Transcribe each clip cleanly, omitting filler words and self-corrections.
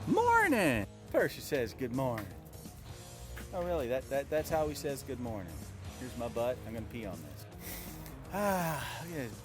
Morning! First he says good morning. Oh really, that's how he says good morning. Here's my butt, I'm gonna pee on this. Yeah,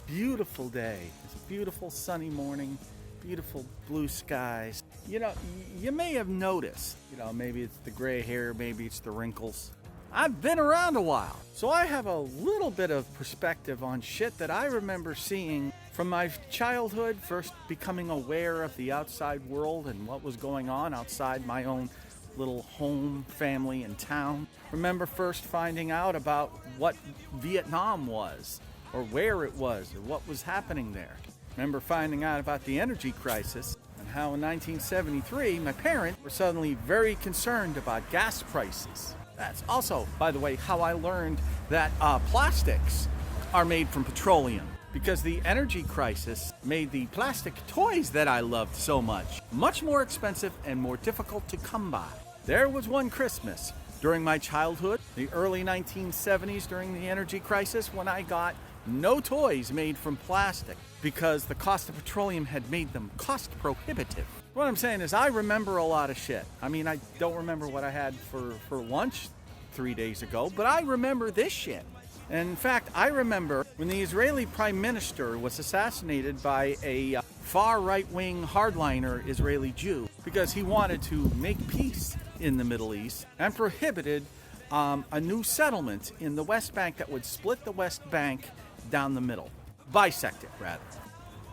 beautiful day. It's a beautiful sunny morning, beautiful blue skies. You know, you may have noticed, maybe it's the gray hair, maybe it's the wrinkles. I've been around a while, so I have a little bit of perspective on shit that I remember seeing from my childhood, first becoming aware of the outside world and what was going on outside my own little home, family, and town. Remember first finding out about what Vietnam was, or where it was, or what was happening there. Remember finding out about the energy crisis, and how in 1973 my parents were suddenly very concerned about gas prices. That's also, by the way, how I learned that plastics are made from petroleum, because the energy crisis made the plastic toys that I loved so much more expensive and more difficult to come by. There was one Christmas during my childhood, the early 1970s, during the energy crisis, when I got no toys made from plastic because the cost of petroleum had made them cost prohibitive. What I'm saying is I remember a lot of shit. I mean, I don't remember what I had for lunch 3 days ago, but I remember this shit. And in fact, I remember when the Israeli Prime Minister was assassinated by a far right-wing hardliner Israeli Jew because he wanted to make peace in the Middle East and prohibited a new settlement in the West Bank that would split the West Bank down the middle. Bisect it, rather.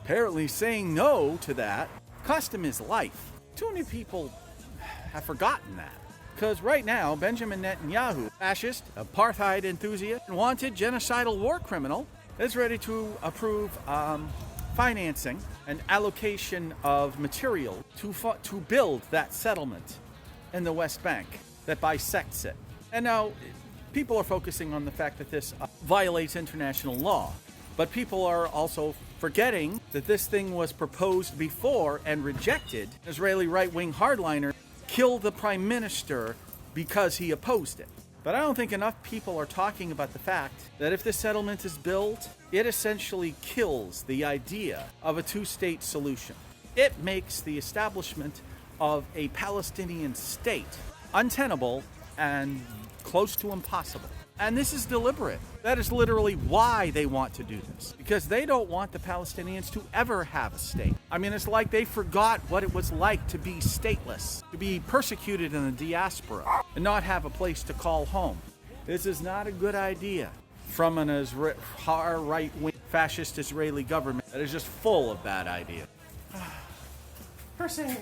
Apparently saying no to that cost him his life. Too many people have forgotten that. Because right now, Benjamin Netanyahu, fascist, apartheid enthusiast, and wanted genocidal war criminal, is ready to approve financing and allocation of material to build that settlement in the West Bank that bisects it. And now, people are focusing on the fact that this violates international law. But people are also forgetting that this thing was proposed before and rejected. Israeli right-wing hardliner killed the prime minister because he opposed it. But I don't think enough people are talking about the fact that if this settlement is built, it essentially kills the idea of a two-state solution. It makes the establishment of a Palestinian state untenable and close to impossible. And this is deliberate. That is literally why they want to do this. Because they don't want the Palestinians to ever have a state. I mean, it's like they forgot what it was like to be stateless, to be persecuted in the diaspora, and not have a place to call home. This is not a good idea from an far right-wing fascist Israeli government that is just full of bad ideas. Per se.